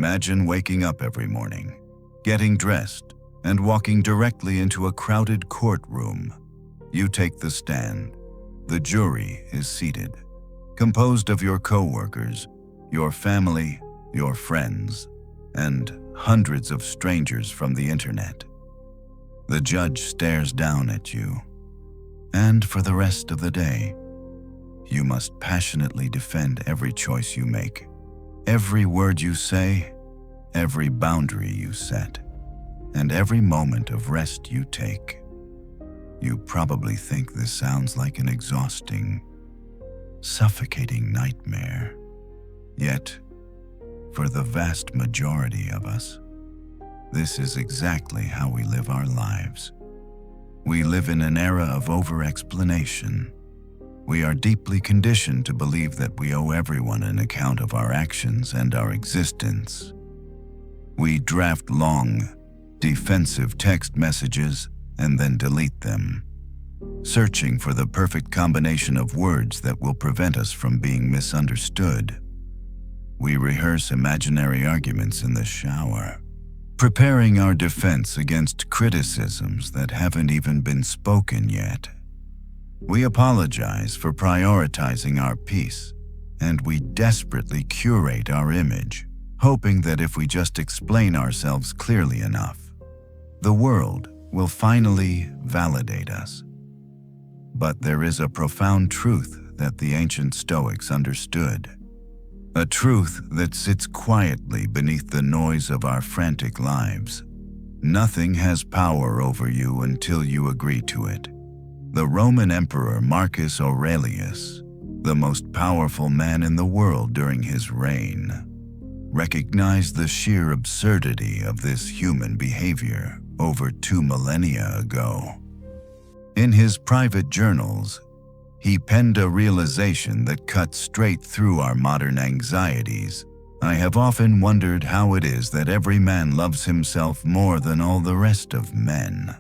Imagine waking up every morning, getting dressed, and walking directly into a crowded courtroom. You take the stand. The jury is seated, composed of your co-workers, your family, your friends, and hundreds of strangers from the internet. The judge stares down at you, and for the rest of the day, you must passionately defend every choice you make, every word you say, every boundary you set, and every moment of rest you take. You probably think this sounds like an exhausting, suffocating nightmare. Yet, for the vast majority of us, this is exactly how we live our lives. We live in an era of over-explanation. We are deeply conditioned to believe that we owe everyone an account of our actions and our existence. We draft long, defensive text messages and then delete them, searching for the perfect combination of words that will prevent us from being misunderstood. We rehearse imaginary arguments in the shower, preparing our defense against criticisms that haven't even been spoken yet. We apologize for prioritizing our peace, and we desperately curate our image, hoping that if we just explain ourselves clearly enough, the world will finally validate us. But there is a profound truth that the ancient Stoics understood, a truth that sits quietly beneath the noise of our frantic lives. Nothing has power over you until you agree to it. The Roman Emperor Marcus Aurelius, the most powerful man in the world during his reign, recognized the sheer absurdity of this human behavior over 2 millennia ago. In his private journals, he penned a realization that cut straight through our modern anxieties. I have often wondered how it is that every man loves himself more than all the rest of men,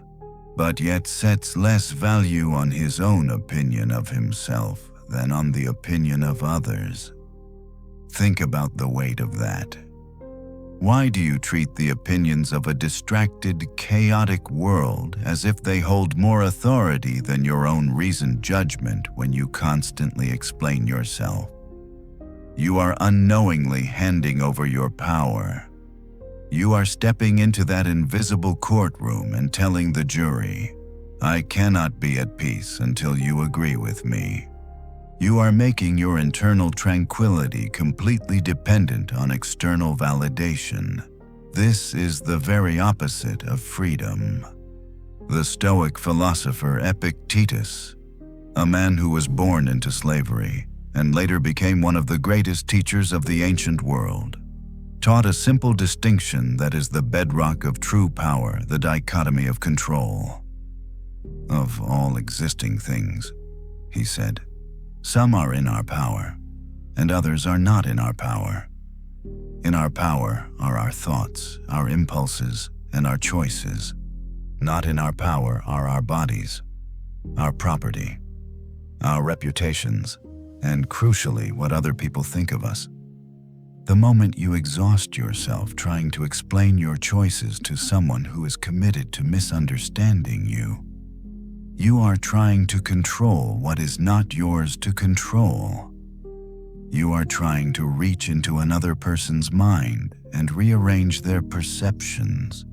but yet sets less value on his own opinion of himself than on the opinion of others. Think about the weight of that. Why do you treat the opinions of a distracted, chaotic world as if they hold more authority than your own reasoned judgment when you constantly explain yourself? You are unknowingly handing over your power. You are stepping into that invisible courtroom and telling the jury, "I cannot be at peace until you agree with me." You are making your internal tranquility completely dependent on external validation. This is the very opposite of freedom. The Stoic philosopher Epictetus, a man who was born into slavery and later became one of the greatest teachers of the ancient world, taught a simple distinction that is the bedrock of true power, the dichotomy of control. Of all existing things, he said, some are in our power, and others are not in our power. In our power are our thoughts, our impulses, and our choices. Not in our power are our bodies, our property, our reputations, and crucially, what other people think of us. The moment you exhaust yourself trying to explain your choices to someone who is committed to misunderstanding you, you are trying to control what is not yours to control. You are trying to reach into another person's mind and rearrange their perceptions.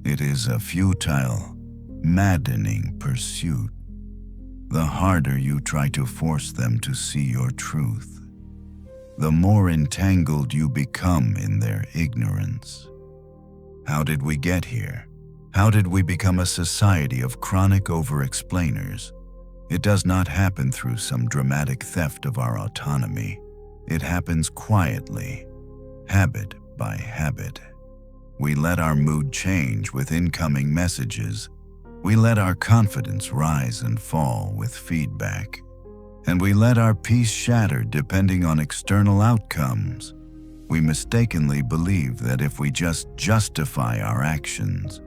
It is a futile, maddening pursuit. The harder you try to force them to see your truth, the more entangled you become in their ignorance. How did we get here? How did we become a society of chronic over-explainers? It does not happen through some dramatic theft of our autonomy. It happens quietly, habit by habit. We let our mood change with incoming messages. We let our confidence rise and fall with feedback. And we let our peace shatter depending on external outcomes. We mistakenly believe that if we just justify our actions,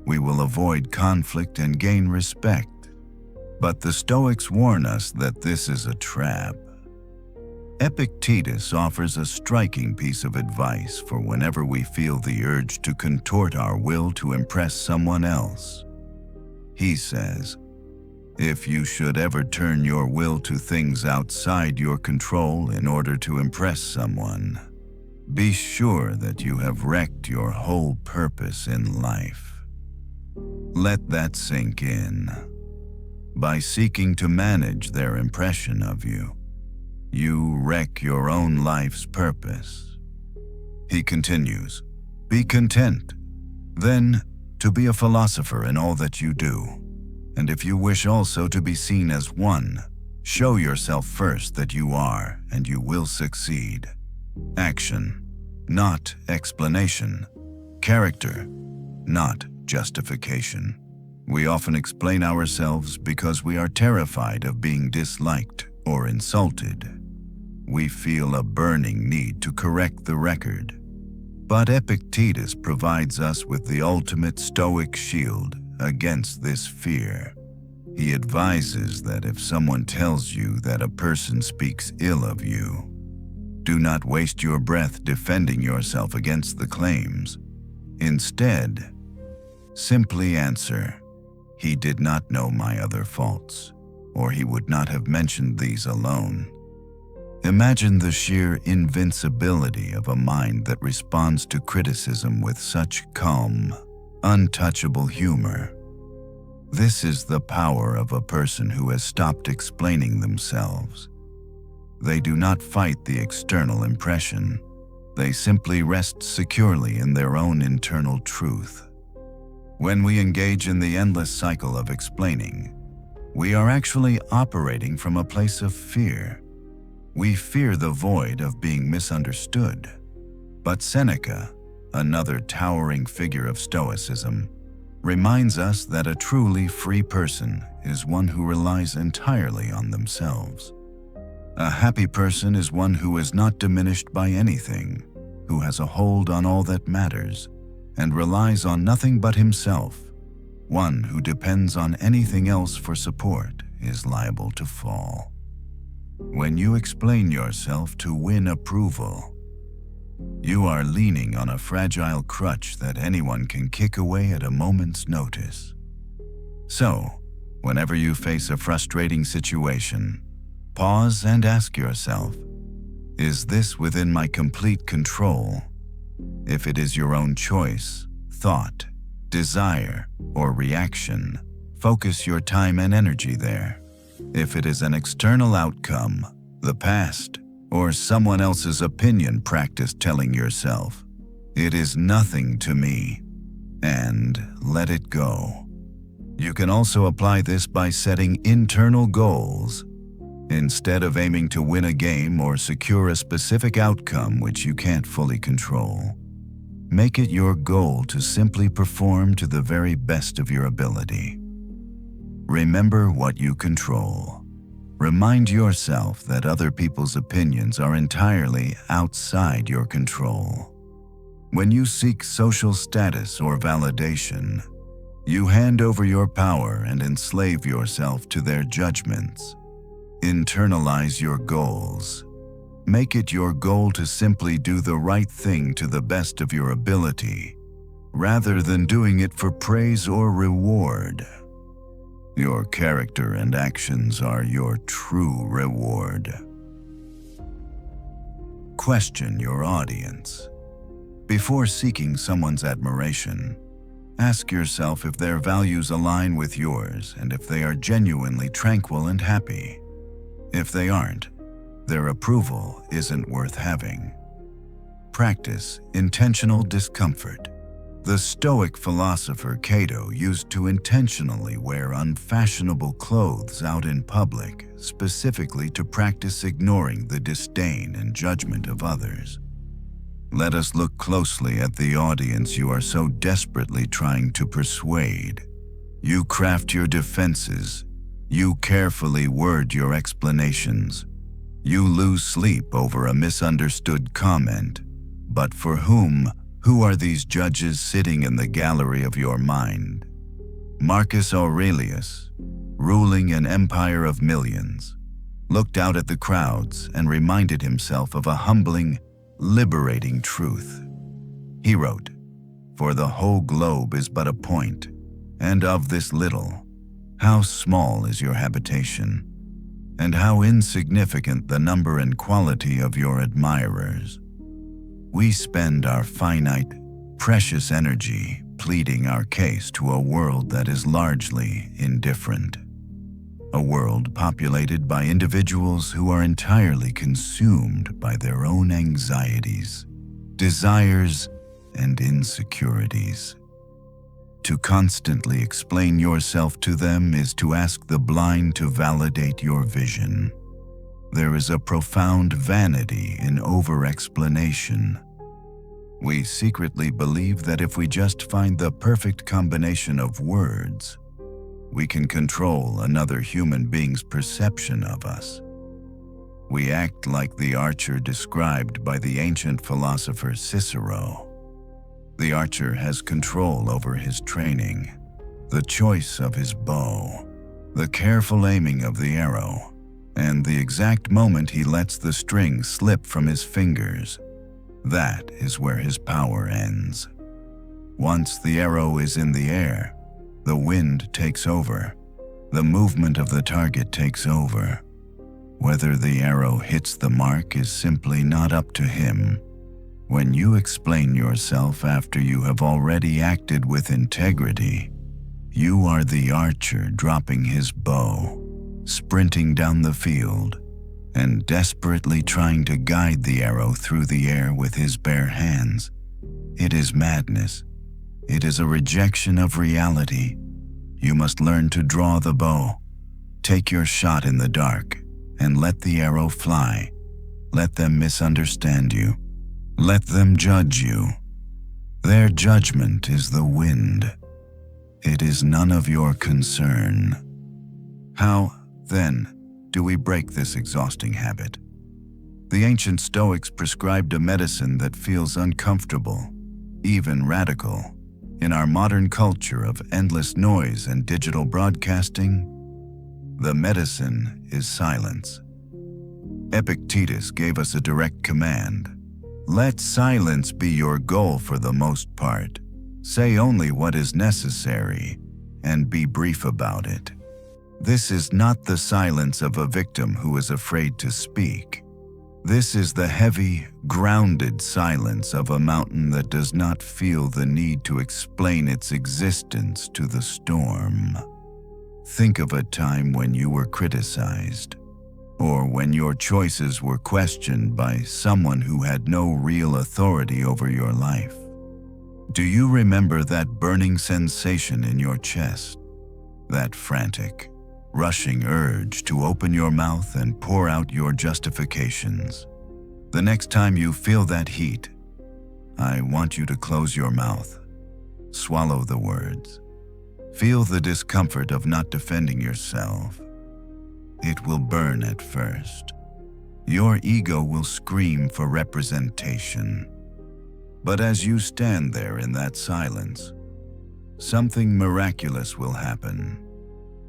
we will avoid conflict and gain respect. But the Stoics warn us that this is a trap. Epictetus offers a striking piece of advice for whenever we feel the urge to contort our will to impress someone else. He says, "If you should ever turn your will to things outside your control in order to impress someone, be sure that you have wrecked your whole purpose in life." Let that sink in. By seeking to manage their impression of you, you wreck your own life's purpose. He continues, "Be content, then, to be a philosopher in all that you do. And if you wish also to be seen as one, show yourself first that you are, and you will succeed. Action, not explanation. Character, not justification. We often explain ourselves because we are terrified of being disliked or insulted. We feel a burning need to correct the record. But Epictetus provides us with the ultimate Stoic shield against this fear. He advises that if someone tells you that a person speaks ill of you, do not waste your breath defending yourself against the claims. Instead, simply answer, "He did not know my other faults, or he would not have mentioned these alone." Imagine the sheer invincibility of a mind that responds to criticism with such calm, untouchable humor. This is the power of a person who has stopped explaining themselves. They do not fight the external impression. They simply rest securely in their own internal truth. When we engage in the endless cycle of explaining, we are actually operating from a place of fear. We fear the void of being misunderstood. But Seneca, another towering figure of Stoicism, reminds us that a truly free person is one who relies entirely on themselves. A happy person is one who is not diminished by anything, who has a hold on all that matters, and relies on nothing but himself. One who depends on anything else for support is liable to fall. When you explain yourself to win approval, you are leaning on a fragile crutch that anyone can kick away at a moment's notice. So, whenever you face a frustrating situation, pause and ask yourself, is this within my complete control? If it is your own choice, thought, desire, or reaction, focus your time and energy there. If it is an external outcome, the past, or someone else's opinion, practice telling yourself, "It is nothing to me," and let it go. You can also apply this by setting internal goals. Instead of aiming to win a game or secure a specific outcome which you can't fully control, make it your goal to simply perform to the very best of your ability. Remember what you control. Remind yourself that other people's opinions are entirely outside your control. When you seek social status or validation, you hand over your power and enslave yourself to their judgments. Internalize your goals. Make it your goal to simply do the right thing to the best of your ability, rather than doing it for praise or reward. Your character and actions are your true reward. Question your audience. Before seeking someone's admiration, ask yourself if their values align with yours and if they are genuinely tranquil and happy. If they aren't, their approval isn't worth having. Practice intentional discomfort. The Stoic philosopher Cato used to intentionally wear unfashionable clothes out in public, specifically to practice ignoring the disdain and judgment of others. Let us look closely at the audience you are so desperately trying to persuade. You craft your defenses. You carefully word your explanations. You lose sleep over a misunderstood comment. But for whom? Who are these judges sitting in the gallery of your mind? Marcus Aurelius, ruling an empire of millions. looked out at the crowds, and reminded himself of a humbling, liberating truth. He wrote, "For the whole globe is but a point, and of this little, how small is your habitation, and how insignificant the number and quality of your admirers." We spend our finite, precious energy pleading our case to a world that is largely indifferent. A world populated by individuals who are entirely consumed by their own anxieties, desires, and insecurities. To constantly explain yourself to them is to ask the blind to validate your vision. There is a profound vanity in over-explanation. We secretly believe that if we just find the perfect combination of words, we can control another human being's perception of us. We act like the archer described by the ancient philosopher Cicero. The archer has control over his training, the choice of his bow, the careful aiming of the arrow, and the exact moment he lets the string slip from his fingers. That is where his power ends. Once the arrow is in the air, the wind takes over. The movement of the target takes over. Whether the arrow hits the mark is simply not up to him. When you explain yourself after you have already acted with integrity, you are the archer dropping his bow, sprinting down the field, and desperately trying to guide the arrow through the air with his bare hands. It is madness. It is a rejection of reality. You must learn to draw the bow. Take your shot in the dark and let the arrow fly. Let them misunderstand you. Let them judge you. Their judgment is the wind. It is none of your concern. How, then, do we break this exhausting habit? The ancient Stoics prescribed a medicine that feels uncomfortable, even radical. In our modern culture of endless noise and digital broadcasting, the medicine is silence. Epictetus gave us a direct command. Let silence be your goal for the most part. Say only what is necessary, and be brief about it. This is not the silence of a victim who is afraid to speak. This is the heavy, grounded silence of a mountain that does not feel the need to explain its existence to the storm. Think of a time when you were criticized, or when your choices were questioned by someone who had no real authority over your life. Do you remember that burning sensation in your chest? That frantic, rushing urge to open your mouth and pour out your justifications? The next time you feel that heat, I want you to close your mouth. Swallow the words. Feel the discomfort of not defending yourself. It will burn at first. Your ego will scream for representation. But as you stand there in that silence, something miraculous will happen.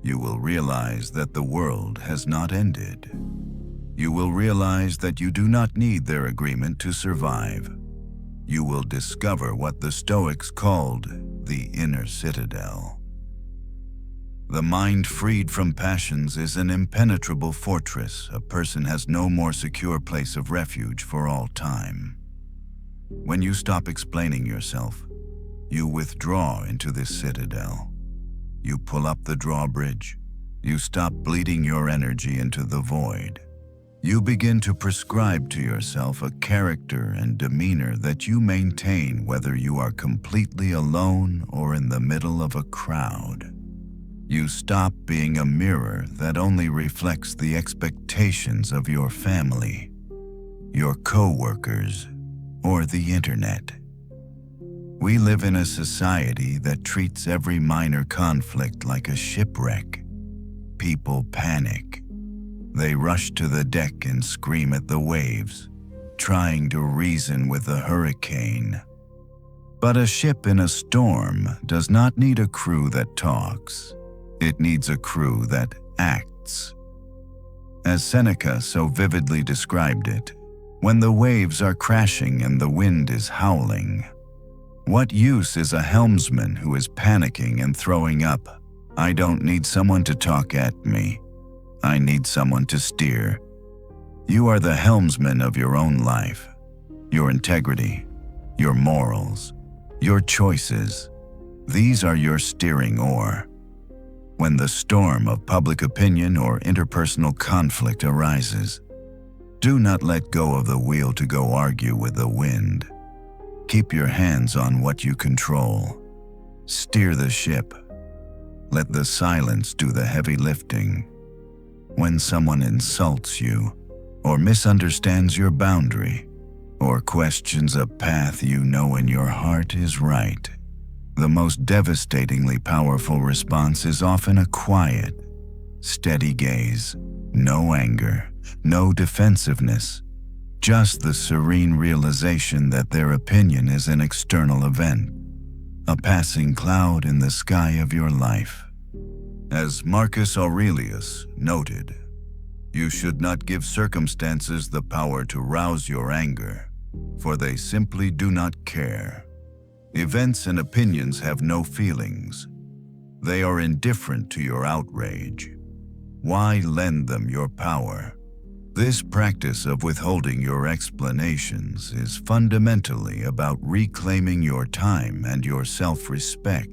You will realize that the world has not ended. You will realize that you do not need their agreement to survive. You will discover what the Stoics called the inner citadel. The mind freed from passions is an impenetrable fortress. A person has no more secure place of refuge for all time. When you stop explaining yourself, you withdraw into this citadel. You pull up the drawbridge. You stop bleeding your energy into the void. You begin to prescribe to yourself a character and demeanor that you maintain whether you are completely alone or in the middle of a crowd. You stop being a mirror that only reflects the expectations of your family, your co-workers, or the internet. We live in a society that treats every minor conflict like a shipwreck. People panic. They rush to the deck and scream at the waves, trying to reason with the hurricane. But a ship in a storm does not need a crew that talks. It needs a crew that acts. As Seneca so vividly described it, when the waves are crashing and the wind is howling, what use is a helmsman who is panicking and throwing up? I don't need someone to talk at me. I need someone to steer. You are the helmsman of your own life, your integrity, your morals, your choices. These are your steering oar. When the storm of public opinion or interpersonal conflict arises, do not let go of the wheel to go argue with the wind. Keep your hands on what you control. Steer the ship. Let the silence do the heavy lifting. When someone insults you, or misunderstands your boundary, or questions a path you know in your heart is right, the most devastatingly powerful response is often a quiet, steady gaze. No anger, no defensiveness, just the serene realization that their opinion is an external event, a passing cloud in the sky of your life. As Marcus Aurelius noted, you should not give circumstances the power to rouse your anger, for they simply do not care. Events and opinions have no feelings. They are indifferent to your outrage. Why lend them your power? This practice of withholding your explanations is fundamentally about reclaiming your time and your self-respect.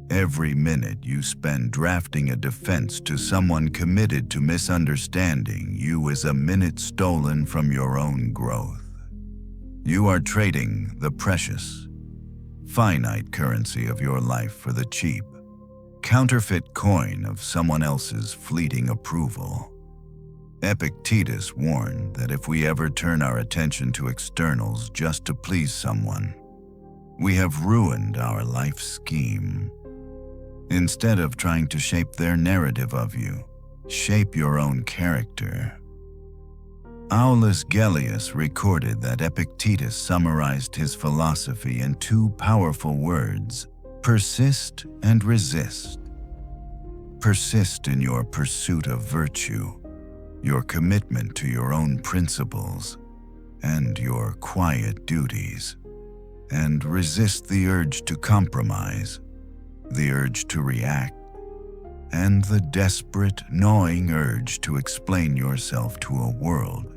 Every minute you spend drafting a defense to someone committed to misunderstanding you is a minute stolen from your own growth. You are trading the precious, finite currency of your life for the cheap, counterfeit coin of someone else's fleeting approval. Epictetus warned that if we ever turn our attention to externals just to please someone, we have ruined our life scheme. Instead of trying to shape their narrative of you, shape your own character. Aulus Gellius recorded that Epictetus summarized his philosophy in two powerful words: persist and resist. Persist in your pursuit of virtue, your commitment to your own principles, and your quiet duties, and resist the urge to compromise, the urge to react, and the desperate, gnawing urge to explain yourself to a world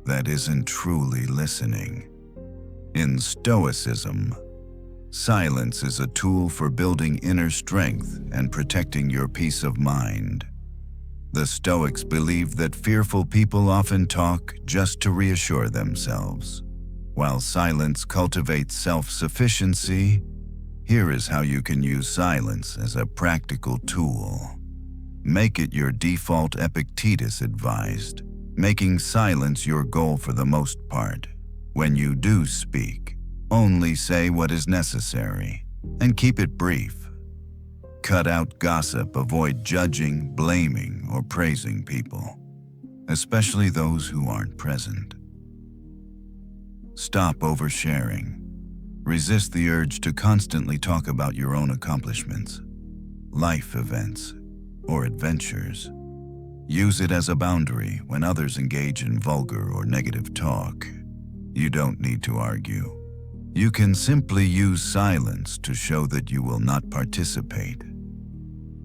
that isn't truly listening. In Stoicism, silence is a tool for building inner strength and protecting your peace of mind. The Stoics believed that fearful people often talk just to reassure themselves. While silence cultivates self-sufficiency, here is how you can use silence as a practical tool. Make it your default. Epictetus advised, making silence your goal for the most part. When you do speak, only say what is necessary, and keep it brief. Cut out gossip, avoid judging, blaming, or praising people, especially those who aren't present. Stop oversharing. Resist the urge to constantly talk about your own accomplishments, life events, or adventures. Use it as a boundary when others engage in vulgar or negative talk. You don't need to argue. You can simply use silence to show that you will not participate.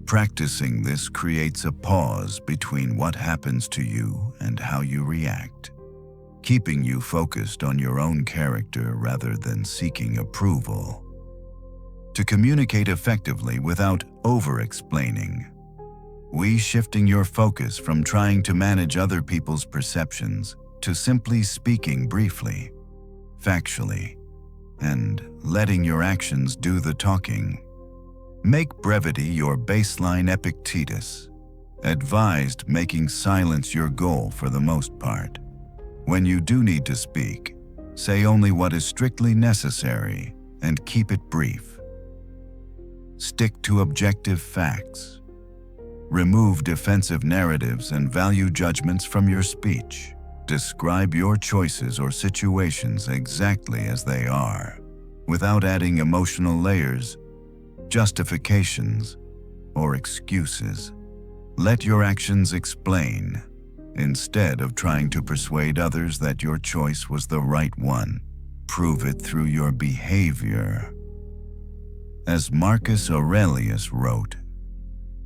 Practicing this creates a pause between what happens to you and how you react, keeping you focused on your own character rather than seeking approval. To communicate effectively without over-explaining, shifting your focus from trying to manage other people's perceptions to simply speaking briefly, factually, and letting your actions do the talking. Make brevity your baseline. Epictetus advised making silence your goal for the most part. When you do need to speak, say only what is strictly necessary and keep it brief. Stick to objective facts. Remove defensive narratives and value judgments from your speech. Describe your choices or situations exactly as they are, without adding emotional layers, justifications, or excuses. Let your actions explain, Instead of trying to persuade others that your choice was the right one, prove it through your behavior. As Marcus Aurelius wrote,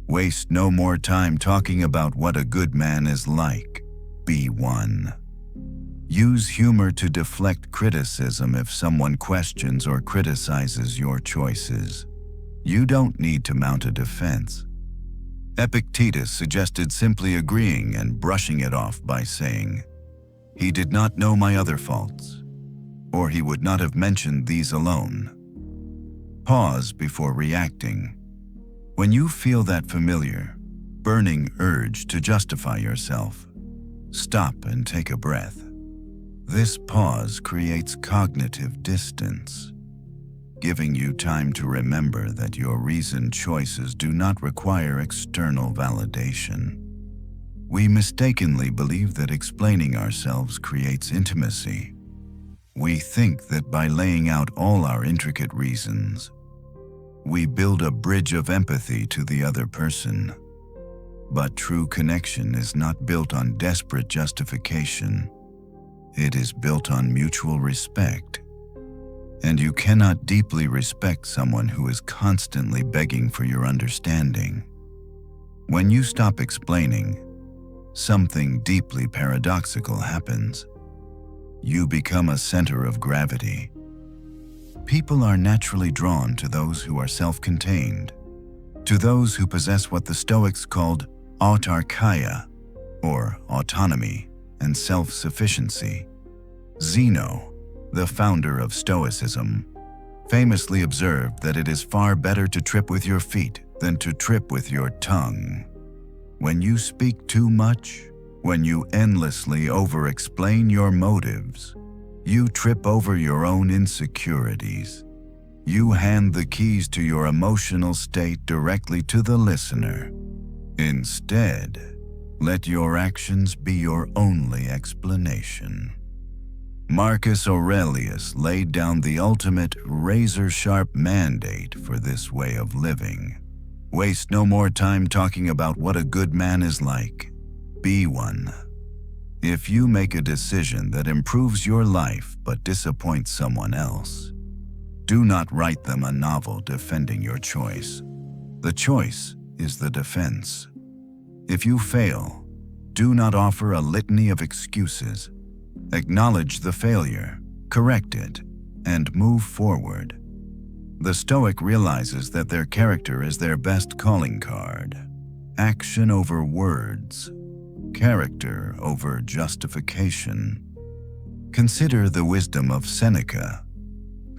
"Waste no more time talking about what a good man is like. Be one." Use humor to deflect criticism if someone questions or criticizes your choices. You don't need to mount a defense. Epictetus suggested simply agreeing and brushing it off by saying, "He did not know my other faults, or he would not have mentioned these alone." Pause before reacting. When you feel that familiar, burning urge to justify yourself, stop and take a breath. This pause creates cognitive distance, giving you time to remember that your reasoned choices do not require external validation. We mistakenly believe that explaining ourselves creates intimacy. We think that by laying out all our intricate reasons, we build a bridge of empathy to the other person. But true connection is not built on desperate justification. It is built on mutual respect. And you cannot deeply respect someone who is constantly begging for your understanding. When you stop explaining, something deeply paradoxical happens. You become a center of gravity. People are naturally drawn to those who are self-contained, to those who possess what the Stoics called autarkia, or autonomy and self-sufficiency. Zeno, the founder of Stoicism, famously observed that it is far better to trip with your feet than to trip with your tongue. When you speak too much, when you endlessly over-explain your motives, you trip over your own insecurities. You hand the keys to your emotional state directly to the listener. Instead, let your actions be your only explanation. Marcus Aurelius laid down the ultimate razor-sharp mandate for this way of living. Waste no more time talking about what a good man is like. Be one. If you make a decision that improves your life but disappoints someone else, do not write them a novel defending your choice. The choice is the defense. If you fail, do not offer a litany of excuses. Acknowledge the failure, correct it, and move forward. The Stoic realizes that their character is their best calling card. Action over words, character over justification. Consider the wisdom of Seneca,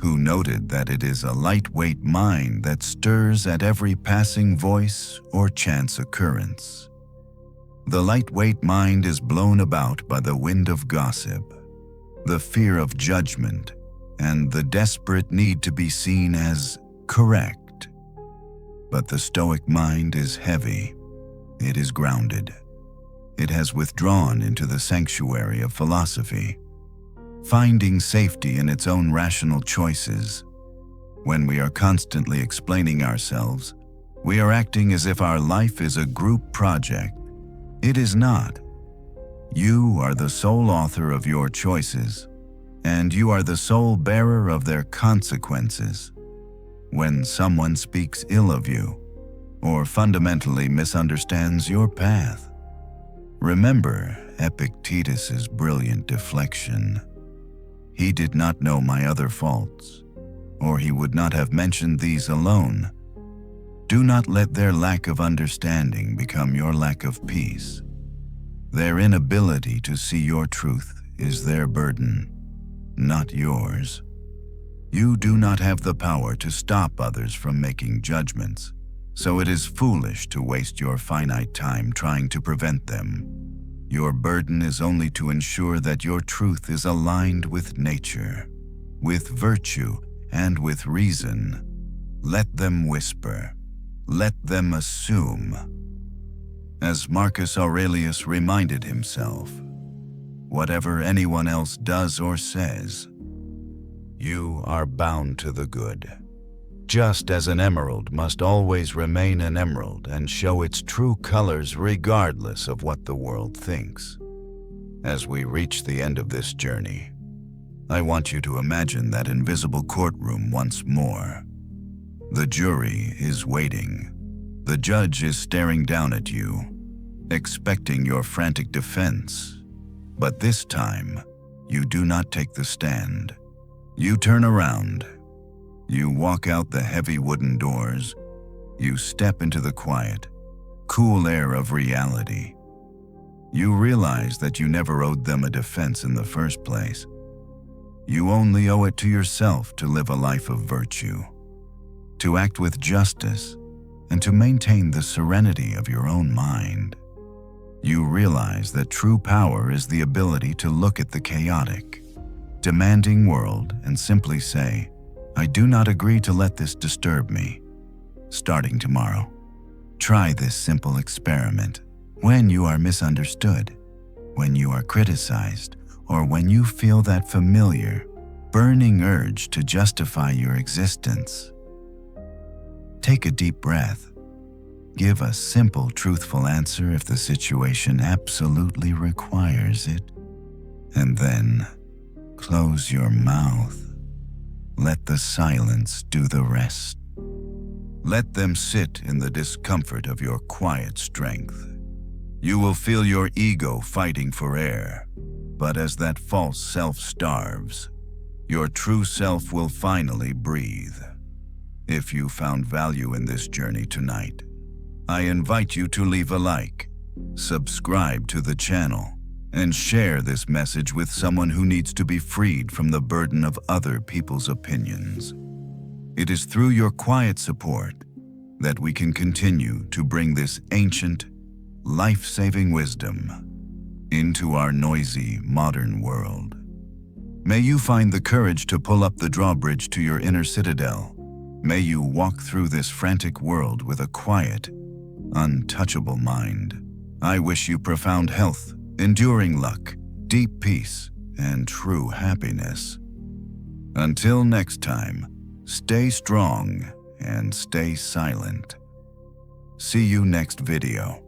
who noted that it is a lightweight mind that stirs at every passing voice or chance occurrence. The lightweight mind is blown about by the wind of gossip, the fear of judgment, and the desperate need to be seen as correct. But the Stoic mind is heavy. It is grounded. It has withdrawn into the sanctuary of philosophy, finding safety in its own rational choices. When we are constantly explaining ourselves, we are acting as if our life is a group project. It is not. You are the sole author of your choices, and you are the sole bearer of their consequences. When someone speaks ill of you, or fundamentally misunderstands your path, remember Epictetus's brilliant deflection. He did not know my other faults, or he would not have mentioned these alone. Do not let their lack of understanding become your lack of peace. Their inability to see your truth is their burden, not yours. You do not have the power to stop others from making judgments, so it is foolish to waste your finite time trying to prevent them. Your burden is only to ensure that your truth is aligned with nature, with virtue, and with reason. Let them whisper. Let them assume. As Marcus Aurelius reminded himself, whatever anyone else does or says, you are bound to the good. Just as an emerald must always remain an emerald and show its true colors regardless of what the world thinks. As we reach the end of this journey, I want you to imagine that invisible courtroom once more. The jury is waiting. The judge is staring down at you, expecting your frantic defense. But this time, you do not take the stand. You turn around. You walk out the heavy wooden doors. You step into the quiet, cool air of reality. You realize that you never owed them a defense in the first place. You only owe it to yourself to live a life of virtue, to act with justice, and to maintain the serenity of your own mind. You realize that true power is the ability to look at the chaotic, demanding world and simply say, I do not agree to let this disturb me. Starting tomorrow, try this simple experiment. When you are misunderstood, when you are criticized, or when you feel that familiar, burning urge to justify your existence, take a deep breath. Give a simple, truthful answer if the situation absolutely requires it. And then, close your mouth. Let the silence do the rest. Let them sit in the discomfort of your quiet strength. You will feel your ego fighting for air, but as that false self starves, your true self will finally breathe. If you found value in this journey tonight, I invite you to leave a like, subscribe to the channel, and share this message with someone who needs to be freed from the burden of other people's opinions. It is through your quiet support that we can continue to bring this ancient, life-saving wisdom into our noisy, modern world. May you find the courage to pull up the drawbridge to your inner citadel. May you walk through this frantic world with a quiet, untouchable mind. I wish you profound health, enduring luck, deep peace, and true happiness. Until next time, stay strong and stay silent. See you next video.